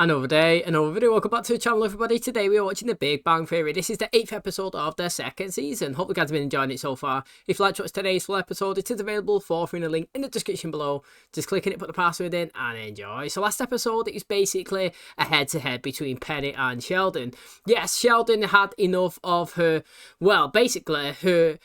Another day, another video. Welcome back to the channel, everybody. Today we are watching The Big Bang Theory. This is the 8th episode of the 2nd season. Hope you guys have been enjoying it so far. If you like to watch today's full episode, it is available for free in the link in the description below. Just click on it, put the password in, and enjoy. So last episode, it was basically a head-to-head between Penny and Sheldon. Yes, Sheldon had enough of her, well, basically her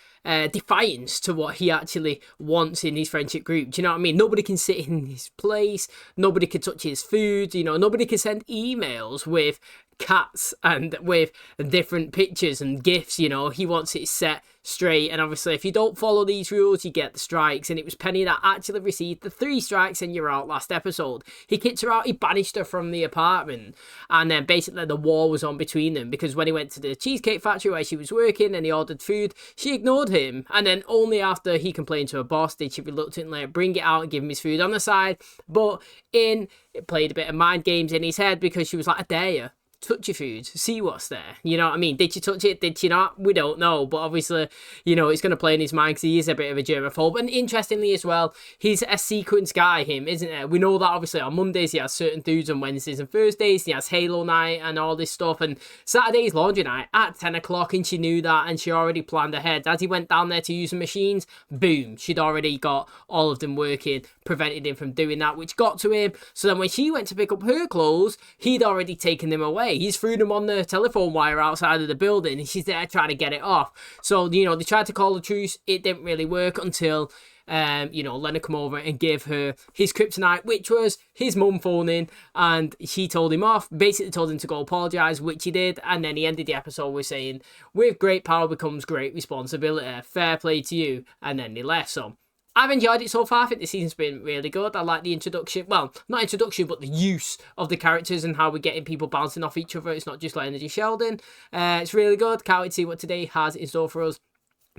defiance to what he actually wants in his friendship group. Do you know what I mean? Nobody can sit in his place, nobody can touch his food, you know, nobody can send emails with cats and with different pictures and gifs. You know, he wants it set straight, and obviously if you don't follow these rules you get the strikes, and it was Penny that actually received the 3 strikes and you're out last episode. He kicked her out, he banished her from the apartment, and then basically the war was on between them, because when he went to the cheesecake factory where she was working and he ordered food, she ignored him, and then only after he complained to her boss did she reluctantly bring it out and give him his food on the side. But it played a bit of mind games in his head, because she was like, I dare you, touch your food, see what's there. You know what I mean? Did she touch it? Did she not? We don't know. But obviously, you know, it's going to play in his mind because he is a bit of a germaphobe. And interestingly as well, he's a sequence guy, him, isn't it? We know that obviously on Mondays he has certain foods, on Wednesdays and Thursdays he has Halo night and all this stuff. And Saturday's laundry night at 10 o'clock, and she knew that, and she already planned ahead. As he went down there to use the machines, boom, she'd already got all of them working, prevented him from doing that, which got to him. So then when she went to pick up her clothes, he'd already taken them away. He's threw them on the telephone wire outside of the building, and she's there trying to get it off. So, you know, they tried to call a truce. It didn't really work until, you know, Leonard come over and gave her his kryptonite, which was his mum phoning, and she told him off, basically told him to go apologise, which he did, and then he ended the episode with saying, with great power becomes great responsibility, fair play to you, and then they left. So I've enjoyed it so far. I think the season's been really good. I like the introduction, well, not introduction, but the use of the characters and how we're getting people bouncing off each other. It's not just Leonard and Sheldon. It's really good. Can't wait to see what today has in store for us.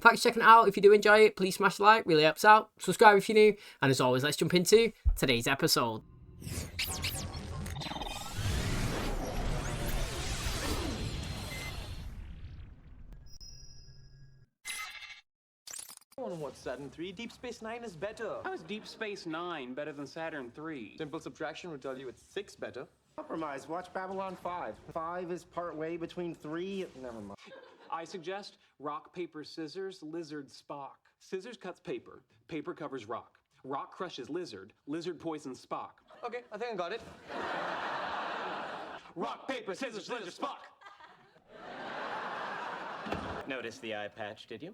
Thanks for checking it out. If you do enjoy it, please smash the like, really helps out. Subscribe if you're new, and as always, let's jump into today's episode. On what's Saturn 3? Deep Space Nine is better. How is Deep Space Nine better than Saturn 3? Simple subtraction would tell you it's 6 better. Compromise. Watch Babylon 5. 5 is part way between 3. Never mind. I suggest rock, paper, scissors, Lizard-Spock. Scissors cuts paper. Paper covers rock. Rock crushes lizard. Lizard poisons Spock. Okay, I think I got it. Rock, paper, scissors, Lizard-Spock. Notice the eye patch, did you?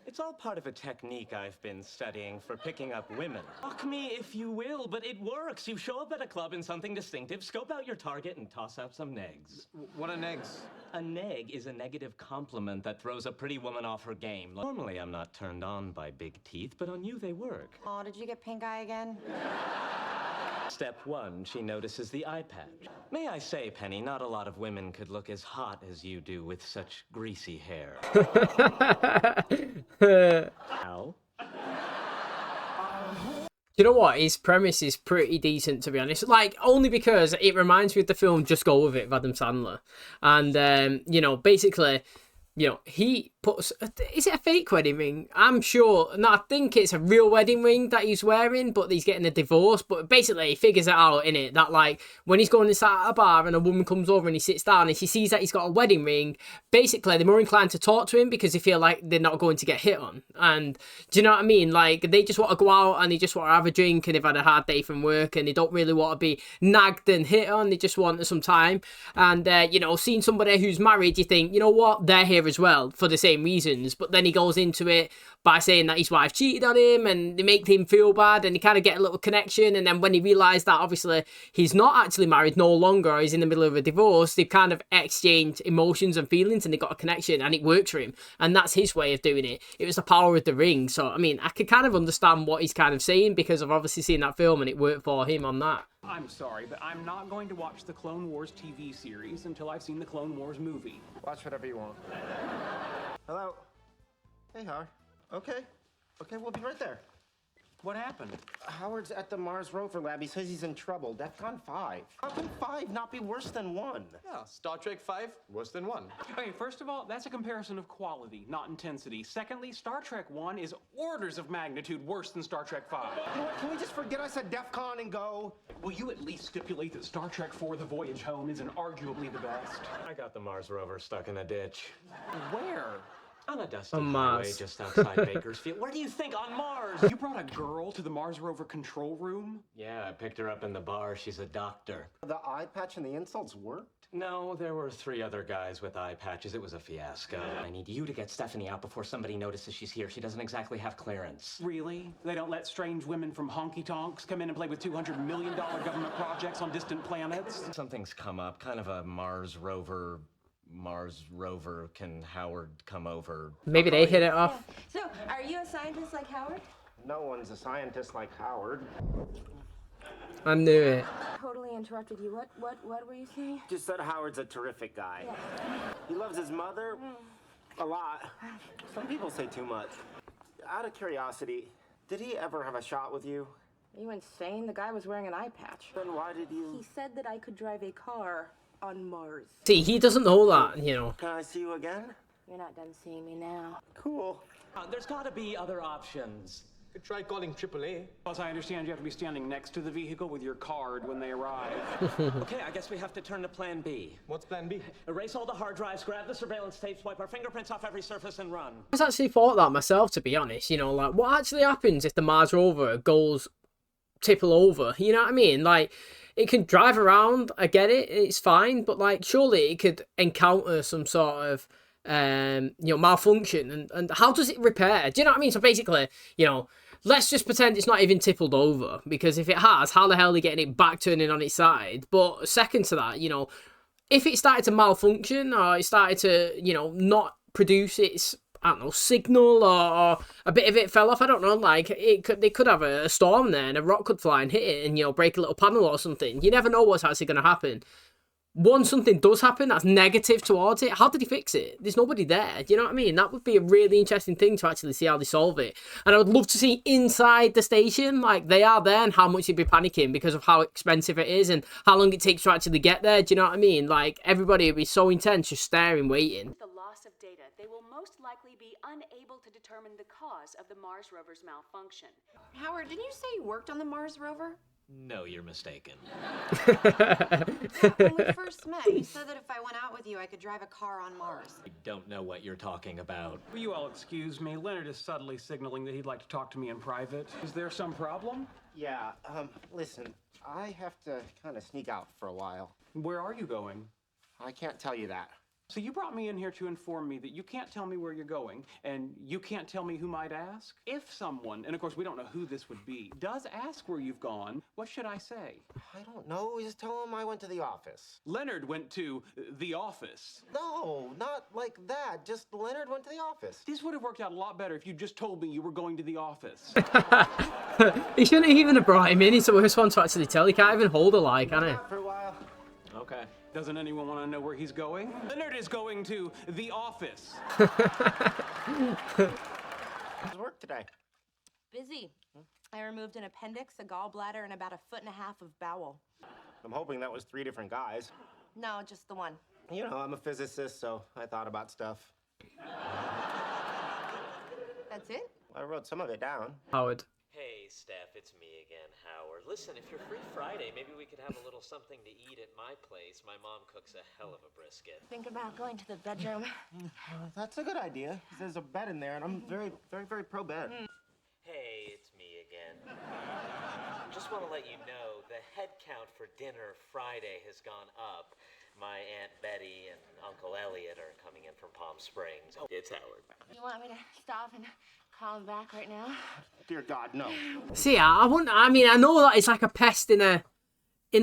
It's all part of a technique I've been studying for picking up women. Mock me if you will, but it works. You show up at a club in something distinctive, scope out your target, and toss out some negs. What are negs? A neg is a negative compliment that throws a pretty woman off her game. Normally, I'm not turned on by big teeth, but on you they work. Oh, did you get pink eye again? Step 1, she notices the eye patch. May I say, Penny, not a lot of women could look as hot as you do with such greasy hair. Ow. You know what? His premise is pretty decent, to be honest. Like, only because it reminds me of the film Just Go With It of Adam Sandler. And, you know, basically, you know, he puts... Is it a fake wedding ring? I'm sure... No, I think it's a real wedding ring that he's wearing, but he's getting a divorce. But basically, he figures it out, innit? That, like, when he's going inside a bar and a woman comes over and he sits down and she sees that he's got a wedding ring, basically, they're more inclined to talk to him because they feel like they're not going to get hit on. And, do you know what I mean? Like, they just want to go out and they just want to have a drink, and they've had a hard day from work and they don't really want to be nagged and hit on. They just want some time. And, you know, seeing somebody who's married, you think, you know what? They're here as well for the same reasons. But then he goes into it by saying that his wife cheated on him and they make him feel bad, and he kind of get a little connection. And then when he realised that obviously he's not actually married no longer, he's in the middle of a divorce, they've kind of exchanged emotions and feelings and they got a connection, and it worked for him. And that's his way of doing it. It was the power of the ring. So, I mean, I could kind of understand what he's kind of saying because I've obviously seen that film and it worked for him on that. I'm sorry, but I'm not going to watch the Clone Wars TV series until I've seen the Clone Wars movie. Watch whatever you want. Hello? Hey, Har. Okay. Okay, we'll be right there. What happened? Howard's at the Mars rover lab. He says he's in trouble. DEFCON 5. How can 5 not be worse than 1? Yeah, Star Trek 5, worse than 1. Okay, first of all, that's a comparison of quality, not intensity. Secondly, Star Trek 1 is orders of magnitude worse than Star Trek 5. You know what? Can we just forget I said DEFCON and go? Will you at least stipulate that Star Trek 4 The Voyage Home isn't arguably the best? I got the Mars rover stuck in a ditch. Where? On a dusty On highway Mars. just outside Bakersfield. Where do you think? On Mars! You brought a girl to the Mars rover control room? Yeah, I picked her up in the bar. She's a doctor. The eye patch and the insults worked? No, there were 3 other guys with eye patches. It was a fiasco. I need you to get Stephanie out before somebody notices she's here. She doesn't exactly have clearance. Really? They don't let strange women from honky-tonks come in and play with $200 million government projects on distant planets? Something's come up, kind of a Mars rover can Howard come over? Maybe they hit it off. So, are you a scientist like Howard? No one's a scientist like Howard. I knew it. Totally interrupted you. What were you saying? Just said Howard's a terrific guy. Yeah. He loves his mother a lot. Some people say too much. Out of curiosity, did he ever have a shot with you? Are you insane? The guy was wearing an eye patch. Then why did you... He said that I could drive a car on Mars. See, he doesn't know that, you know. Can I see you again? You're not done seeing me now. Cool. There's gotta be other options. You try calling AAA. Plus, I understand you have to be standing next to the vehicle with your card when they arrive. Okay, I guess we have to turn to plan B. What's plan B? Erase all the hard drives, grab the surveillance tapes, wipe our fingerprints off every surface and run. I actually thought that myself, to be honest. You know, like, what actually happens if the Mars rover goes tipple over? You know what I mean? Like, it can drive around, I get it, it's fine, but, like, surely it could encounter some sort of, you know, malfunction, and how does it repair? Do you know what I mean? So basically, you know, let's just pretend it's not even tippled over, because if it has, how the hell are they getting it back turning on its side? But second to that, you know, if it started to malfunction, or it started to, you know, not produce its, I don't know, signal, or a bit of it fell off, I don't know, like, they could have a storm there, and a rock could fly and hit it, and, you know, break a little panel or something. You never know what's actually going to happen. Once something does happen that's negative towards it, how did he fix it? There's nobody there. Do you know what I mean? That would be a really interesting thing to actually see how they solve it. And I would love to see inside the station, like, they are there, and how much they'd be panicking because of how expensive it is and how long it takes to actually get there. Do you know what I mean? Like, everybody would be so intense, just staring, waiting. The loss of data, they will most likely be unable to determine the cause of the Mars rover's malfunction. Howard, didn't you say you worked on the Mars rover? No, you're mistaken. When we first met, you said that if I went out with you, I could drive a car on Mars. I don't know what you're talking about. Will you all excuse me? Leonard is subtly signaling that he'd like to talk to me in private. Is there some problem? Yeah, listen, I have to kind of sneak out for a while. Where are you going? I can't tell you that. So you brought me in here to inform me that you can't tell me where you're going, and you can't tell me who might ask? If someone, and of course we don't know who this would be, does ask where you've gone, what should I say? I don't know, just tell him I went to the office. Leonard went to the office. No, not like that, just Leonard went to the office. This would have worked out a lot better if you just told me you were going to the office. He shouldn't even have brought him in. He's the worst one to actually tell. He can't even hold a lie, can he? Out for a while. Okay. Doesn't anyone want to know where he's going? Leonard is going to the office. How's work today? Busy. I removed an appendix, a gallbladder, and about 1.5 feet of bowel. I'm hoping that was 3 different guys. No, just the one. You know, I'm a physicist, so I thought about stuff. That's it? I wrote some of it down. Howard. Hey, Steph, it's me again, Howard. Listen, if you're free Friday, maybe we could have a little something to eat at my place. My mom cooks a hell of a brisket. Think about going to the bedroom. That's a good idea. There's a bed in there, and I'm very pro-bed. Hey, it's me again. Just want to let you know the head count for dinner Friday has gone up. My Aunt Betty and Uncle Elliot are coming in from Palm Springs. Oh, it's Howard. You want me to stop and call him back right now? Dear God, no. See, I wouldn't. I mean, I know that it's like a pest in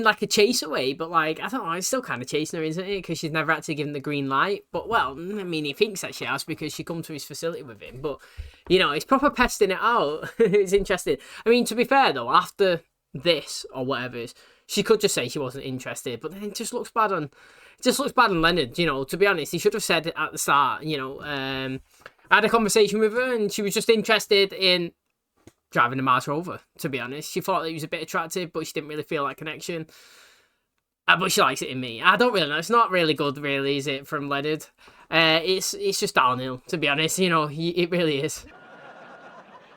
like a chase away, but like, I don't know, it's still kind of chasing her, isn't it? Because she's never actually given the green light. But well, I mean, he thinks that she has because she comes to his facility with him. But you know, it's proper pesting it out. It's interesting. I mean, to be fair though, after this or whatever it is, she could just say she wasn't interested. But then it just looks bad on. It just looks bad on Leonard. You know, to be honest, he should have said it at the start. You know, I had a conversation with her and she was just interested in driving a Mars rover, to be honest. She thought that he was a bit attractive, but she didn't really feel that connection. But she likes it in me. I don't really know. It's not really good, really, is it, from Leonard? It's just downhill, to be honest. You know, it really is.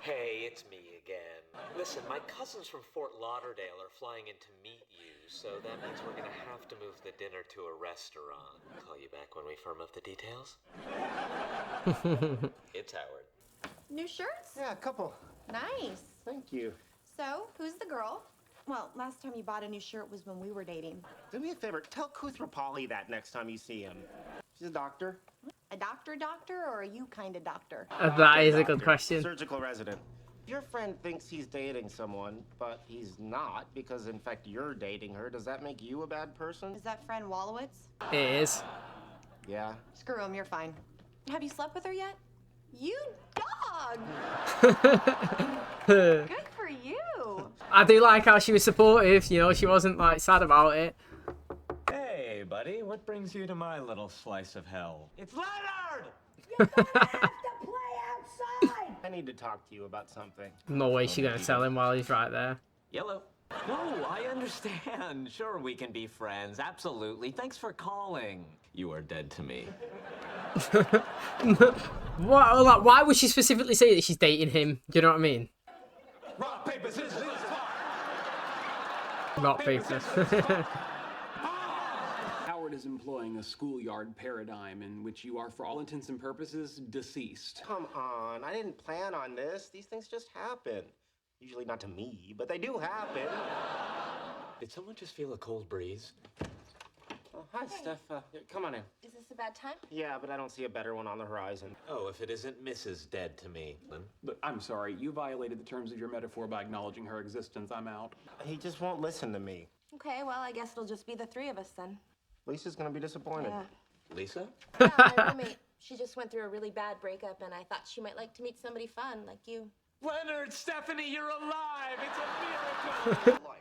Hey, it's me again. Listen, my cousins from Fort Lauderdale are flying in to meet you, so that means we're gonna have to move the dinner to a restaurant. Call you back when we firm up the details. It's Howard. New shirts? Yeah, a couple. Nice. Thank you. So, who's the girl? Well, last time you bought a new shirt was when we were dating. Do me a favor. Tell Kuthrapali that next time you see him. She's a doctor. A doctor, or are you kind of doctor? That is a good question. Surgical resident. Your friend thinks he's dating someone, but he's not, because in fact you're dating her. Does that make you a bad person? Is that friend Wallowitz? It is. Yeah. Screw him, you're fine. Have you slept with her yet? You dog! Good for you! I do like how she was supportive, you know, she wasn't like sad about it. Hey, buddy, what brings you to my little slice of hell? It's Leonard! I need to talk to you about something. No way she's gonna tell him while he's right there. Yellow. No, I understand. Sure, we can be friends. Absolutely. Thanks for calling. You are dead to me. What? Like, why would she specifically say that she's dating him? Do you know what I mean? Rock, paper, scissors, Not paper. Howard is employing a schoolyard paradigm in which you are, for all intents and purposes, deceased. Come on, I didn't plan on this. These things just happen. Usually not to me, but they do happen. Did someone just feel a cold breeze? Oh, hi, Steph. Come on in. Is this a bad time? Yeah, but I don't see a better one on the horizon. Oh, if it isn't Mrs. Dead to me. But I'm sorry, you violated the terms of your metaphor by acknowledging her existence. I'm out. He just won't listen to me. Okay, well, I guess it'll just be the three of us then. Lisa's gonna be disappointed. Lisa? Yeah, my roommate. She just went through a really bad breakup, and I thought she might like to meet somebody fun, like you. Leonard, Stephanie, you're alive! It's a miracle!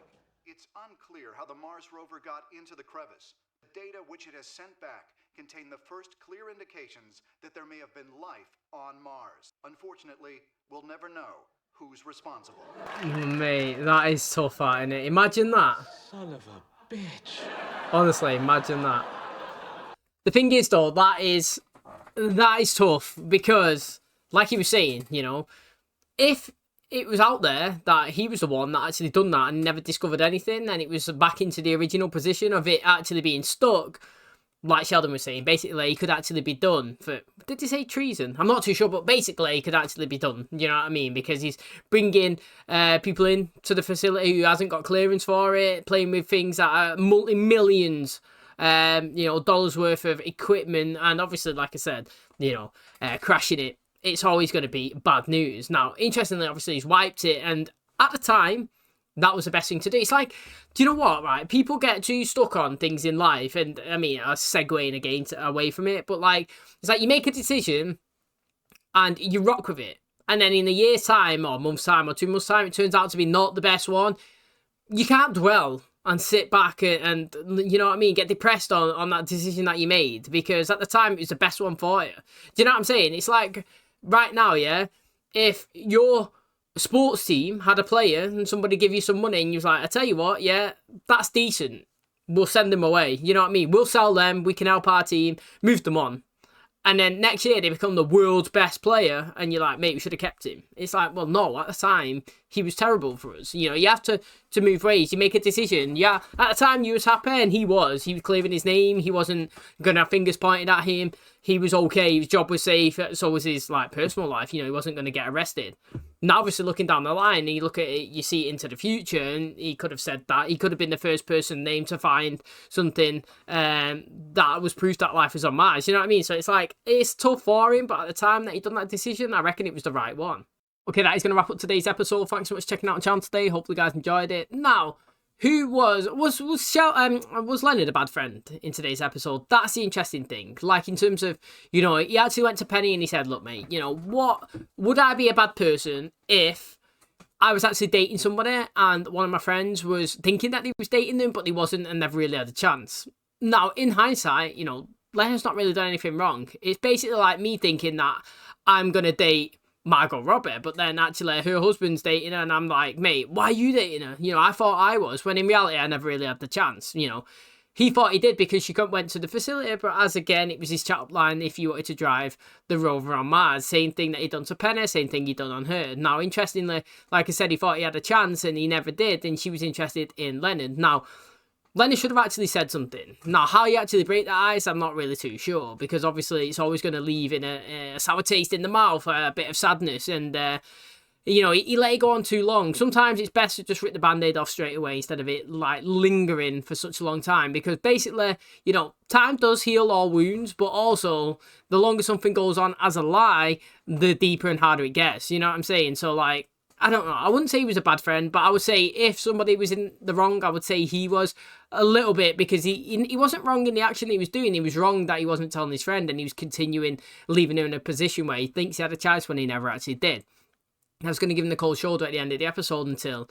It's unclear how the Mars rover got into the crevice. The data which it has sent back contain the first clear indications that there may have been life on Mars. Unfortunately, we'll never know who's responsible. Mate, that is tough, isn't it? Imagine that. Son of a bitch. Honestly, imagine that. The thing is, though, that is tough because, like he was saying, you know, if it was out there that he was the one that actually done that and never discovered anything, and it was back into the original position of it actually being stuck, like Sheldon was saying, basically he could actually be done for, did he say treason? I'm not too sure, but basically he could actually be done, you know what I mean? Because he's bringing people in to the facility who hasn't got clearance for it, playing with things that are multi-millions, you know, dollars worth of equipment, and obviously, like I said, you know, crashing it. It's always going to be bad news. Now, interestingly, obviously, he's wiped it, and at the time, that was the best thing to do. It's like, do you know what, right? People get too stuck on things in life, and, I mean, I'm segueing again away from it, but, like, it's like you make a decision, and you rock with it, and then in a year's time, or a month's time, or 2 months' time, it turns out to be not the best one. You can't dwell and sit back and you know what I mean, get depressed on that decision that you made, because at the time, it was the best one for you. Do you know what I'm saying? It's like, right now, yeah, if your sports team had a player and somebody give you some money and you was like, I tell you what, yeah, that's decent, we'll send them away, you know what I mean, we'll sell them, we can help our team, move them on, and then next year they become the world's best player and you're like, mate, we should have kept him. It's like, well, no, at the time he was terrible for us. You know, you have to move ways, you make a decision. Yeah, at the time you was happy, and he was clearing his name, he wasn't gonna have fingers pointed at him, he was okay, his job was safe, so was his like personal life, you know, he wasn't going to get arrested. Now, obviously, looking down the line, you look at it, you see it into the future, and he could have said that. He could have been the first person named to find something that was proof that life was on Mars. You know what I mean? So it's like, it's tough for him, but at the time that he done that decision, I reckon it was the right one. Okay, that is going to wrap up today's episode. Thanks so much for checking out the channel today. Hopefully, you guys enjoyed it. Now, who was Leonard a bad friend in today's episode? That's the interesting thing. Like, in terms of, you know, he actually went to Penny and he said, look, mate, you know, what would I be a bad person if I was actually dating somebody and one of my friends was thinking that he was dating them, but he wasn't and never really had a chance? Now, in hindsight, you know, Leonard's not really done anything wrong. It's basically like me thinking that I'm going to date Margot Robbie, but then actually her husband's dating her, and I'm like, mate, why are you dating her? You know, I thought I was, when in reality I never really had the chance, you know. He thought he did because she went to the facility, but as again, it was his chat up line if you wanted to drive the rover on Mars. Same thing that he'd done to Penny, same thing he'd done on her. Now, interestingly, like I said, he thought he had a chance and he never did, and she was interested in Leonard. Now, Leonard should have actually said something. Now, how he actually break the ice, I'm not really too sure, because obviously it's always going to leave in a sour taste in the mouth, a bit of sadness, and you know, he let it go on too long. Sometimes it's best to just rip the band-aid off straight away instead of it, like, lingering for such a long time. Because basically, you know, time does heal all wounds, but also, the longer something goes on as a lie, the deeper and harder it gets. You know what I'm saying? So, like, I don't know. I wouldn't say he was a bad friend, but I would say if somebody was in the wrong, I would say he was a little bit, because he wasn't wrong in the action he was doing. He was wrong that he wasn't telling his friend, and he was continuing leaving her in a position where he thinks he had a chance when he never actually did. I was going to give him the cold shoulder at the end of the episode until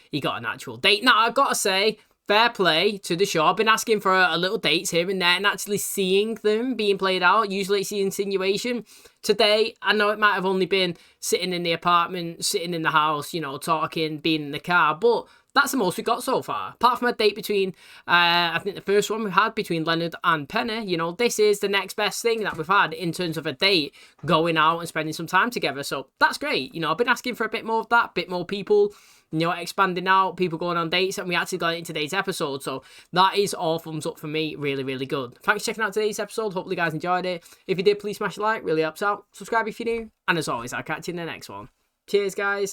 he got an actual date. Now, I've got to say, fair play to the show. I've been asking for a little dates here and there and actually seeing them being played out. Usually it's the insinuation. Today, I know it might have only been sitting in the apartment, sitting in the house, you know, talking, being in the car, but that's the most we got so far. Apart from a date between, I think the first one we had between Leonard and Penny, you know, this is the next best thing that we've had in terms of a date, going out and spending some time together. So that's great. You know, I've been asking for a bit more of that, bit more people, you know, expanding out, people going on dates, and we actually got it in today's episode. So that is all thumbs up for me. Really, really good. Thanks for checking out today's episode. Hopefully you guys enjoyed it. If you did, please smash a like. Really helps out. Subscribe if you're new. And as always, I'll catch you in the next one. Cheers, guys.